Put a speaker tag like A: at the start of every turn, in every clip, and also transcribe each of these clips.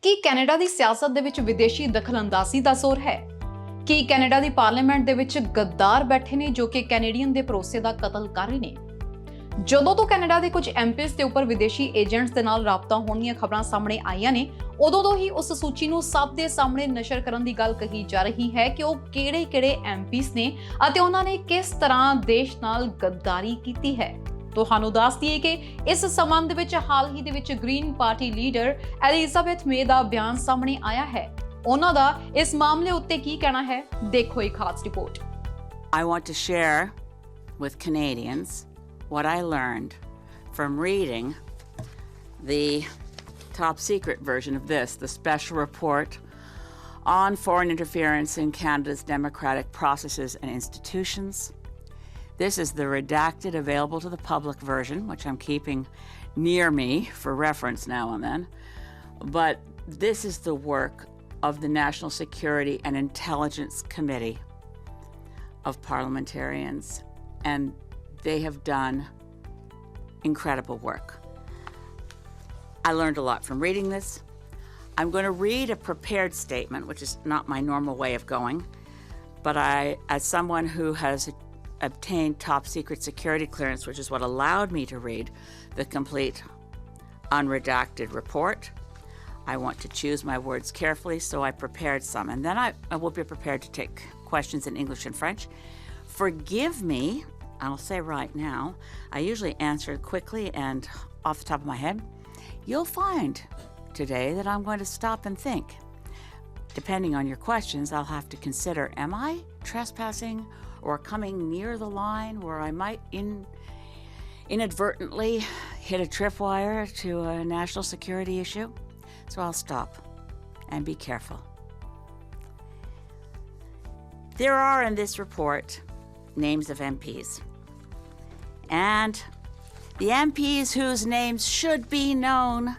A: ਕੀ Canada ਦੀ ਸਿਆਸਤ ਦੇ ਵਿੱਚ ਵਿਦੇਸ਼ੀ ਦਖਲਅੰਦਾਜ਼ੀ ਦਾ ਜ਼ੋਰ ਹੈ? ਕੀ ਕੈਨੇਡਾ ਦੀ ਪਾਰਲੀਮੈਂਟ ਦੇ ਵਿੱਚ ਗੱਦਾਰ ਬੈਠੇ ਨੇ ਜੋ ਕਿ ਕੈਨੇਡੀਅਨ ਦੇ ਭਰੋਸੇ ਦਾ ਕਤਲ ਕਰ ਰਹੇ ਨੇ? ਜਦੋਂ ਤੋਂ ਕੈਨੇਡਾ ਦੇ ਕੁਝ ਐਮਪੀਜ਼ ਦੇ ਉੱਪਰ ਵਿਦੇਸ਼ੀ ਏਜੰਟਸ ਦੇ ਨਾਲ ਰਾਬਤਾ ਹੋਣ ਦੀਆਂ ਖਬਰਾਂ ਸਾਹਮਣੇ ਆਈਆਂ ਨੇ, ਉਦੋਂ ਤੋਂ ਹੀ ਉਸ ਸੂਚੀ ਨੂੰ ਸਭ ਦੇ ਸਾਹਮਣੇ ਨਸ਼ਰ ਕਰਨ ਦੀ ਗੱਲ ਕਹੀ ਜਾ ਰਹੀ ਹੈ ਕਿ ਉਹ ਕਿਹੜੇ-ਕਿਹੜੇ ਐਮਪੀਜ਼ ਨੇ ਅਤੇ ਉਹਨਾਂ ਨੇ ਕਿਸ ਤਰ੍ਹਾਂ ਦੇਸ਼ ਨਾਲ ਗੱਦਾਰੀ ਕੀਤੀ ਹੈ। ਤੁਹਾਨੂੰ ਦੱਸ ਦਈਏ ਕਿ ਇਸ ਸੰਬੰਧ ਵਿੱਚ ਹਾਲ ਹੀ ਦੇ ਵਿੱਚ ਗ੍ਰੀਨ ਪਾਰਟੀ ਲੀਡਰ ਐਲਿਜ਼ਾਬੈਥ ਮੇ ਦਾ ਬਿਆਨ ਸਾਹਮਣੇ ਆਇਆ ਹੈ। ਉਹਨਾਂ ਦਾ ਇਸ ਮਾਮਲੇ ਉੱਤੇ ਕੀ ਕਹਿਣਾ ਹੈ, ਦੇਖੋ ਇੱਕ ਖਾਸ report.
B: I want to share with Canadians what I learned from reading the top secret version of this, the special report on foreign interference in Canada's democratic processes and institutions. This is the redacted, available to the public version, which I'm keeping near me for reference now and then. But this is the work of the National Security and Intelligence Committee of parliamentarians, and they have done incredible work. I learned a lot from reading this. I'm going to read a prepared statement, which is not my normal way of going, but as someone who has obtained top secret security clearance, which is what allowed me to read the complete unredacted report, I want to choose my words carefully, so I prepared some, and then I will be prepared to take questions in English and French. Forgive me, I'll say right now, I usually answer quickly and off the top of my head. You'll find today that I'm going to stop and think. Depending on your questions, I'll have to consider, am I trespassing or coming near the line where I might inadvertently hit a tripwire to a national security issue? So I'll stop and be careful. There are in this report names of MPs. And the MPs whose names should be known,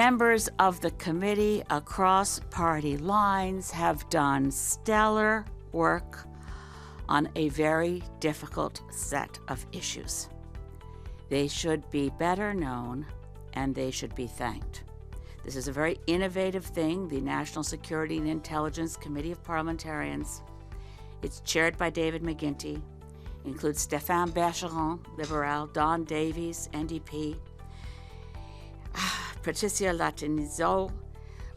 B: members of the committee across party lines, have done stellar work on a very difficult set of issues. They should be better known and they should be thanked. This is a very innovative thing, the National Security and Intelligence Committee of Parliamentarians. It's chaired by David McGuinty, includes Stéphane Bergeron, Liberal, Don Davies, NDP, Patricia Latinizo,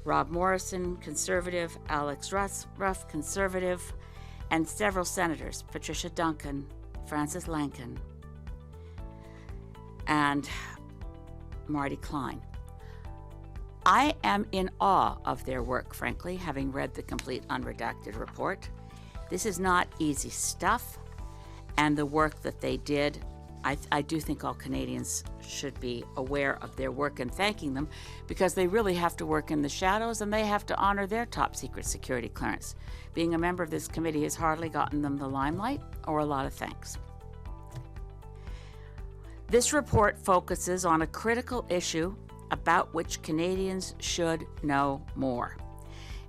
B: Rob Morrison, Conservative, Alex Ruff, Conservative, and several senators, Patricia Duncan, Francis Lankin, and Marty Klein. I am in awe of their work, frankly, having read the complete unredacted report. This is not easy stuff, and the work that they did, I do think all Canadians should be aware of their work and thanking them, because they really have to work in the shadows and they have to honor their top secret security clearance. Being a member of this committee has hardly gotten them the limelight or a lot of thanks. This report focuses on a critical issue about which Canadians should know more: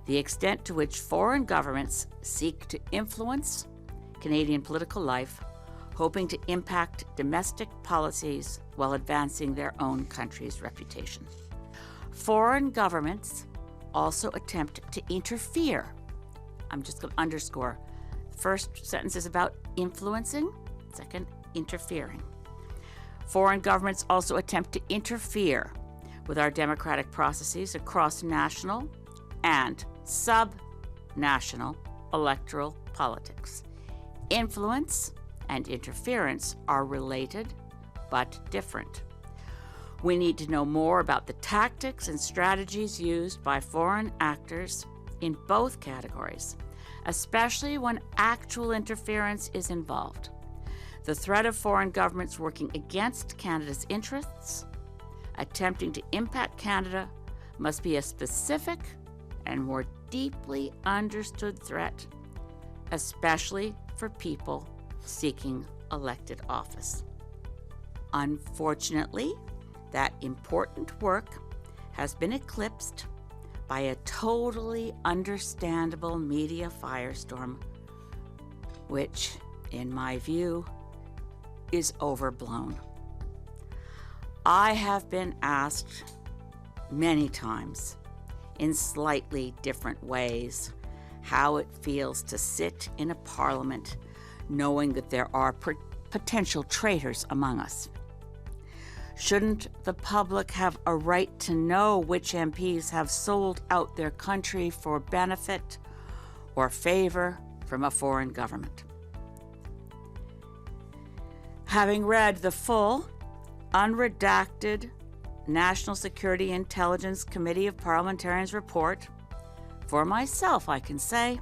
B: the extent to which foreign governments seek to influence Canadian political life, hoping to impact domestic policies while advancing their own country's reputation. Foreign governments also attempt to interfere. I'm just going to underscore. First sentence is about influencing, second, interfering. Foreign governments also attempt to interfere with our democratic processes across national and sub-national electoral politics. Influence and interference are related but different. We need to know more about the tactics and strategies used by foreign actors in both categories, especially when actual interference is involved. The threat of foreign governments working against Canada's interests, attempting to impact Canada, must be a specific and more deeply understood threat, especially for people seeking elected office. Unfortunately, that important work has been eclipsed by a totally understandable media firestorm, which, in my view, is overblown. I have been asked many times in slightly different ways how it feels to sit in a parliament knowing that there are potential traitors among us. Shouldn't the public have a right to know which MPs have sold out their country for benefit or favor from a foreign government? Having read the full, unredacted National Security Intelligence Committee of Parliamentarians report, for myself, I can say,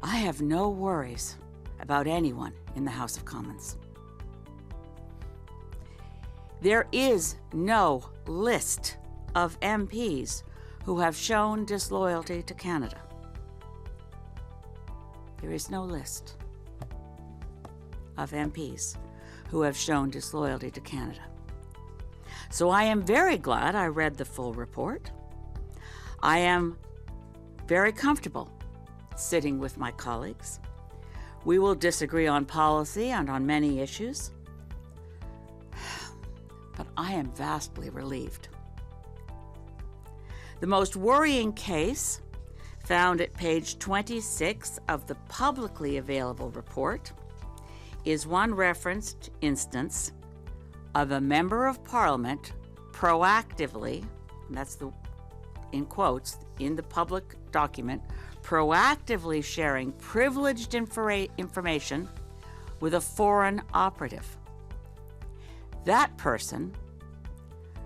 B: I have no worries about anyone in the House of Commons. There is no list of MPs who have shown disloyalty to Canada. There is no list of MPs who have shown disloyalty to Canada. So I am very glad I read the full report. I am very comfortable sitting with my colleagues. We will disagree on policy and on many issues, but I am vastly relieved. The most worrying case, found at page 26 of the publicly available report, is one referenced instance of a member of Parliament proactively, and that's the in quotes in the public document, proactively sharing privileged information with a foreign operative. That person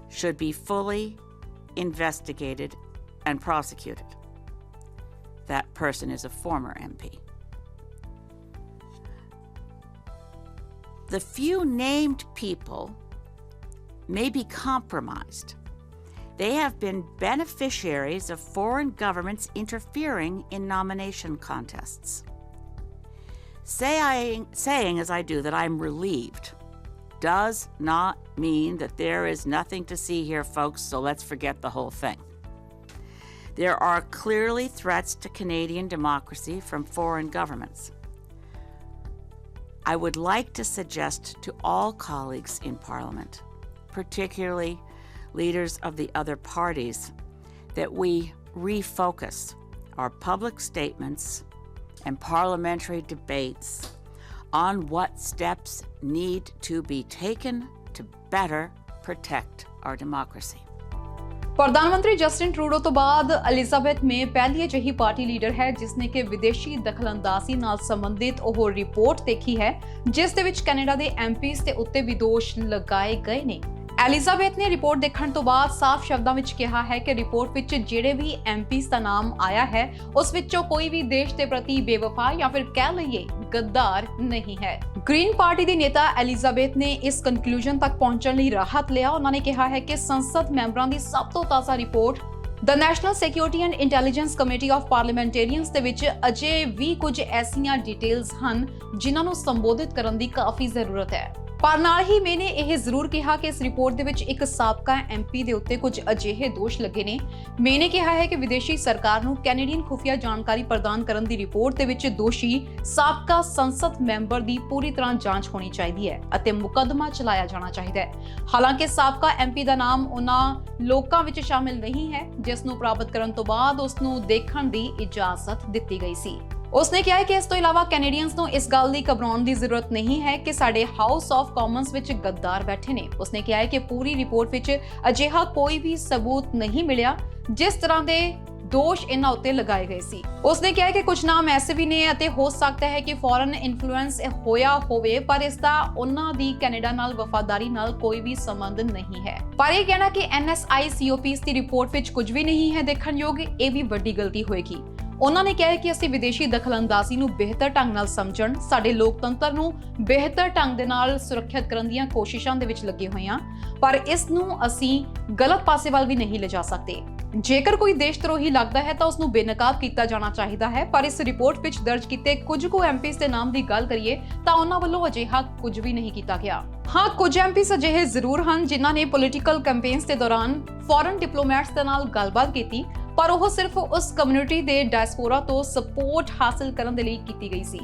B: should be fully investigated and prosecuted. That person is a former MP. The few named people may be compromised. They have been beneficiaries of foreign governments interfering in nomination contests. Saying as I do that I'm relieved does not mean that there is nothing to see here, folks, so let's forget the whole thing. There are clearly threats to Canadian democracy from foreign governments. I would like to suggest to all colleagues in Parliament, particularly leaders of the other parties, that we refocus our public statements and parliamentary debates on what steps need to be taken to better protect our democracy.
A: ਪ੍ਰਧਾਨ ਮੰਤਰੀ Justin Trudeau ਤੋਂ ਬਾਅਦ Elizabeth ਮੇ ਪਹਿਲੀ ਅਜਿਹੀ party leader ਹੈ ਜਿਸਨੇ ਕਿ ਵਿਦੇਸ਼ੀ ਦਖਲਅੰਦਾਜ਼ੀ ਨਾਲ ਸੰਬੰਧਿਤ ਉਹ ਰਿਪੋਰਟ ਦੇਖੀ ਹੈ ਜਿਸ ਦੇ ਵਿੱਚ ਕੈਨੇਡਾ ਦੇ ਐਮਪੀਜ਼ ਦੇ ਉੱਤੇ ਵੀ ਦੋਸ਼ ਲਗਾਏ ਗਏ ਨੇ। ਐਲਿਜ਼ਾਬੈਥ ਨੇ ਰਿਪੋਰਟ ਦੇਖਣ ਤੋਂ ਬਾਅਦ ਸਾਫ਼ ਸ਼ਬਦਾਂ ਵਿੱਚ ਕਿਹਾ ਹੈ ਕਿ ਰਿਪੋਰਟ ਵਿੱਚ ਜਿਹੜੇ ਵੀ ਐਮਪੀਜ਼ ਦਾ ਨਾਮ ਆਇਆ ਹੈ ਉਸ ਵਿੱਚੋਂ ਕੋਈ ਵੀ ਦੇਸ਼ ਦੇ ਪ੍ਰਤੀ ਬੇਵਫਾ ਜਾਂ ਫਿਰ ਕਹਿ ਲਈਏ ਗੱਦਾਰ ਨਹੀਂ ਹੈ। ਗ੍ਰੀਨ ਪਾਰਟੀ ਦੀ ਨੇਤਾ ਐਲਿਜ਼ਾਬੈਥ ਨੇ ਇਸ ਕਨਕਲੂਜਨ ਤੱਕ ਪਹੁੰਚਣ ਲਈ ਰਾਹਤ ਲਿਆ। ਉਹਨਾਂ ਨੇ ਕਿਹਾ ਹੈ ਕਿ ਸੰਸਦ ਮੈਂਬਰਾਂ ਦੀ ਸਭ ਤੋਂ ਤਾਜ਼ਾ report the national security and intelligence committee of parliamentarians ਦੇ ਵਿੱਚ ਅਜੇ ਵੀ ਕੁਝ ਐਸੀਆਂ ਡਿਟੇਲਸ ਹਨ ਜਿਨ੍ਹਾਂ ਨੂੰ ਸੰਬੋਧਿਤ ਕਰਨ ਦੀ ਕਾਫੀ ਜ਼ਰੂਰਤ ਹੈ। ਪਰ ਨਾਲ ਹੀ ਮੈਨੇ ਇਹ ਜ਼ਰੂਰ ਕਿਹਾ ਕਿ ਇਸ ਰਿਪੋਰਟ ਦੇ ਵਿੱਚ ਇੱਕ ਸਾਬਕਾ ਐਮਪੀ ਦੇ ਉੱਤੇ ਕੁਝ ਅਜਿਹੇ ਦੋਸ਼ ਲੱਗੇ ਨੇ। ਮੈਨੇ ਕਿਹਾ ਹੈ ਕਿ ਵਿਦੇਸ਼ੀ ਸਰਕਾਰ ਨੂੰ ਕੈਨੇਡੀਅਨ ਖੁਫੀਆ ਜਾਣਕਾਰੀ ਪ੍ਰਦਾਨ ਕਰਨ ਦੀ ਰਿਪੋਰਟ ਦੇ ਵਿੱਚ ਦੋਸ਼ੀ ਸਾਬਕਾ ਸੰਸਦ ਮੈਂਬਰ ਦੀ ਪੂਰੀ ਤਰ੍ਹਾਂ ਜਾਂਚ ਹੋਣੀ ਚਾਹੀਦੀ ਹੈ ਅਤੇ ਮੁਕੱਦਮਾ ਚਲਾਇਆ ਜਾਣਾ ਚਾਹੀਦਾ ਹੈ। ਹਾਲਾਂਕਿ ਸਾਬਕਾ ਐਮਪੀ ਦਾ ਨਾਮ ਉਹਨਾਂ ਲੋਕਾਂ ਵਿੱਚ ਸ਼ਾਮਿਲ ਨਹੀਂ ਹੈ ਜਿਸ ਨੂੰ ਪ੍ਰਾਪਤ ਕਰਨ ਤੋਂ ਬਾਅਦ ਉਸ ਨੂੰ ਦੇਖਣ ਦੀ ਇਜਾਜ਼ਤ ਦਿੱਤੀ ਗਈ ਸੀ। ਉਸਨੇ ਕਿਹਾ ਕਿ ਇਸ ਤੋਂ ਇਲਾਵਾ ਕੈਨੇਡੀਅਨਸ ਨੂੰ ਇਸ ਗੱਲ ਦੀ ਘਬਰਾਉਣ ਦੀ ਜ਼ਰੂਰਤ ਨਹੀਂ ਹੈ ਕਿ ਸਾਡੇ ਹਾਊਸ ਆਫ ਕਾਮਨਸ ਵਿੱਚ ਗੱਦਾਰ ਬੈਠੇ ਨੇ। ਉਸਨੇ ਕਿਹਾ ਕਿ ਪੂਰੀ ਰਿਪੋਰਟ ਵਿੱਚ ਅਜਿਹਾ ਕੋਈ ਵੀ ਸਬੂਤ ਨਹੀਂ ਮਿਲਿਆ ਜਿਸ ਤਰ੍ਹਾਂ ਦੇ ਦੋਸ਼ ਇਹਨਾਂ ਉੱਤੇ ਲਗਾਏ ਗਏ ਸੀ। ਉਸਨੇ ਕਿਹਾ ਕਿ ਕੁਝ ਨਾਮ ਐਸੇ ਵੀ ਨੇ ਅਤੇ ਹੋ ਸਕਦਾ ਹੈ ਕਿ ਫੋਰਨ ਇਨਫਲੂਐਂਸ ਹੋਇਆ ਹੋਵੇ ਪਰ ਇਸ ਦਾ ਉਹਨਾਂ ਦੀ ਕੈਨੇਡਾ ਨਾਲ ਵਫਾਦਾਰੀ ਨਾਲ ਕੋਈ ਵੀ ਸੰਬੰਧ ਨਹੀਂ ਹੈ। ਪਰ ਇਹ ਕਹਿਣਾ ਕਿ NSICOPs ਦੀ ਰਿਪੋਰਟ ਵਿੱਚ ਕੁਝ ਵੀ ਨਹੀਂ ਹੈ ਦੇਖਣਯੋਗ, ਇਹ ਵੀ ਵੱਡੀ ਗਲਤੀ ਹੋਏਗੀ। ਉਹਨਾਂ ਨੇ ਕਿਹਾ ਕਿ ਅਸੀਂ ਵਿਦੇਸ਼ੀ ਦਖਲਅੰਦਾਜ਼ੀ ਨੂੰ ਬਿਹਤਰ ਢੰਗ ਨਾਲ ਸਮਝਣ, ਸਾਡੇ ਲੋਕਤੰਤਰ ਨੂੰ ਬਿਹਤਰ ਢੰਗ ਦੇ ਨਾਲ ਸੁਰੱਖਿਅਤ ਕਰਨ ਦੀਆਂ ਕੋਸ਼ਿਸ਼ਾਂ ਦੇ ਵਿੱਚ ਲੱਗੇ ਹੋਏ ਹਾਂ, ਪਰ ਇਸ ਨੂੰ ਅਸੀਂ ਗਲਤ ਪਾਸੇ ਵੱਲ ਵੀ ਨਹੀਂ ਲਿਜਾ ਸਕਦੇ। ਜੇਕਰ ਕੋਈ ਦੇਸ਼ ਧਰੋਹੀ ਲੱਗਦਾ ਹੈ ਤਾਂ ਉਸ ਨੂੰ ਬੇਨਕਾਬ ਕੀਤਾ ਜਾਣਾ ਚਾਹੀਦਾ ਹੈ। ਪਰ ਇਸ ਰਿਪੋਰਟ ਵਿੱਚ ਦਰਜ ਕੀਤੇ ਕੁਝ ਕੁ ਐਮਪੀਜ਼ ਦੇ ਨਾਮ ਦੀ ਗੱਲ ਕਰੀਏ ਤਾਂ ਉਹਨਾਂ ਵੱਲੋਂ ਅਜਿਹਾ ਕੁਝ ਵੀ ਨਹੀਂ ਕੀਤਾ ਗਿਆ। ਹਾਂ, ਕੁਝ ਐਮਪੀਜ਼ ਅਜਿਹੇ ਜ਼ਰੂਰ ਹਨ ਜਿਨ੍ਹਾਂ ਨੇ ਪੋਲੀਟੀਕਲ ਕੈਂਪੇਨਸ ਦੇ ਦੌਰਾਨ ਫੋਰਨ ਡਿਪਲੋਮੈਟਸ ਦੇ ਨਾਲ ਗੱਲਬਾਤ ਕੀਤੀ, ਪਰ ਉਹ ਸਿਰਫ ਉਸ ਕਮਿਊਨਿਟੀ ਦੇ ਡਾਇਸਪੋਰਾ ਤੋਂ ਸਪੋਰਟ ਹਾਸਲ ਕਰਨ ਦੇ ਲਈ ਕੀਤੀ ਗਈ ਸੀ।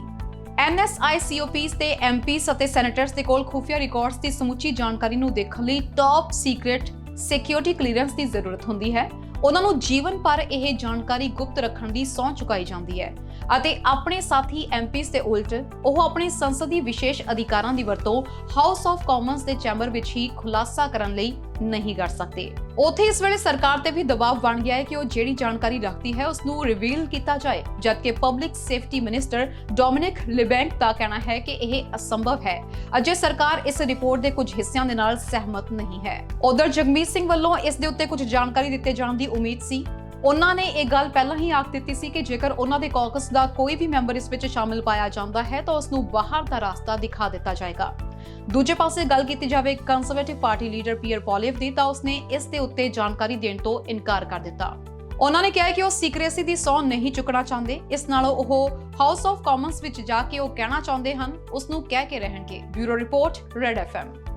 A: NSICOPs ਤੇ MPs ਅਤੇ ਸੈਨੇਟਰਸ ਦੇ ਕੋਲ ਖੁਫੀਆ ਰਿਕਾਰਡਸ ਦੀ ਸਮੁੱਚੀ ਜਾਣਕਾਰੀ ਨੂੰ ਦੇਖਣ ਲਈ ਟੌਪ ਸੀਕ੍ਰੇਟ ਸਿਕਿਉਰਿਟੀ ਕਲੀਅਰੈਂਸ ਦੀ ਜ਼ਰੂਰਤ ਹੁੰਦੀ ਹੈ, ਉਹਨਾਂ ਨੂੰ ਜੀਵਨ ਭਰ ਇਹ ਜਾਣਕਾਰੀ ਗੁਪਤ ਰੱਖਣ ਦੀ ਸਹੁੰ ਚੁਕਾਈ ਜਾਂਦੀ ਹੈ ਅਤੇ ਆਪਣੇ ਸਾਥੀ ਐਮਪੀਜ਼ ਦੇ ਉਲਟ ਉਹ ਆਪਣੇ ਸੰਸਦੀ ਵਿਸ਼ੇਸ਼ ਅਧਿਕਾਰਾਂ ਦੀ ਵਰਤੋਂ ਹਾਊਸ ਆਫ ਕਾਮਨਸ ਦੇ ਚੈਂਬਰ ਵਿੱਚ ਹੀ ਖੁਲਾਸਾ ਕਰਨ ਲਈ ਨਹੀਂ ਕਰ ਸਕਦੇ। ਉੱਥੇ ਇਸ ਵੇਲੇ ਸਰਕਾਰ ਤੇ ਵੀ ਦਬਾਅ ਬਣ ਗਿਆ ਹੈ ਕਿ ਉਹ ਜਿਹੜੀ ਜਾਣਕਾਰੀ ਰੱਖਦੀ ਹੈ ਉਸ ਨੂੰ ਰਿਵੀਲ ਕੀਤਾ ਜਾਏ, ਜਦਕਿ ਪਬਲਿਕ ਸੇਫਟੀ ਮਿਨਿਸਟਰ ਡੋਮਿਨਿਕ ਲਿਬੈਂਕ ਦਾ ਕਹਿਣਾ ਹੈ ਕਿ ਇਹ ਅਸੰਭਵ ਹੈ। ਅਜੇ ਸਰਕਾਰ ਇਸ ਰਿਪੋਰਟ ਦੇ ਕੁਝ ਹਿੱਸਿਆਂ ਦੇ ਨਾਲ ਸਹਿਮਤ ਨਹੀਂ ਹੈ। ਉਧਰ ਜਗਮੀਤ ਸਿੰਘ ਵੱਲੋਂ ਇਸ ਦੇ ਉੱਤੇ ਕੁਝ ਜਾਣਕਾਰੀ ਦਿੱਤੇ ਜਾਣ ਦੀ ਉਮੀਦ ਸੀ। ਉਹਨਾਂ ਨੇ ਇਹ ਗੱਲ ਪਹਿਲਾਂ ਹੀ ਆਖ ਦਿੱਤੀ ਸੀ ਕਿ ਜੇਕਰ ਉਹਨਾਂ ਦੇ ਕਾਕਸ ਦਾ ਕੋਈ ਵੀ ਮੈਂਬਰ ਇਸ ਵਿੱਚ ਸ਼ਾਮਿਲ ਪਾਇਆ ਜਾਂਦਾ ਹੈ ਤਾਂ ਉਸ ਨੂੰ ਬਾਹਰ ਦਾ ਰਸਤਾ ਦਿਖਾ ਦਿੱਤਾ ਜਾਏਗਾ। ਦੂਜੇ ਪਾਸੇ ਗੱਲ ਕੀਤੀ ਜਾਵੇ ਕੰਜ਼ਰਵੇਟਿਵ ਪਾਰਟੀ ਲੀਡਰ ਪੀਅਰ ਪੋਲੀਵ ਦੀ, ਤਾਂ ਉਸਨੇ ਇਸ ਦੇ ਉੱਤੇ ਜਾਣਕਾਰੀ ਦੇਣ ਤੋਂ ਇਨਕਾਰ ਕਰ ਦਿੱਤਾ। ਉਹਨਾਂ ਨੇ ਕਿਹਾ ਕਿ ਉਹ ਸੀਕ੍ਰੇਸੀ ਦੀ ਸਹੁੰ ਨਹੀਂ ਚੁੱਕਣਾ ਚਾਹੁੰਦੇ, ਇਸ ਨਾਲੋਂ ਉਹ ਹਾਊਸ ਆਫ ਕਾਮਨਸ ਵਿੱਚ ਜਾ ਕੇ ਉਹ ਕਹਿਣਾ ਚਾਹੁੰਦੇ ਹਨ ਉਸ ਨੂੰ ਕਹਿ ਕੇ ਰਹਿਣਗੇ। Bureau report, red FM।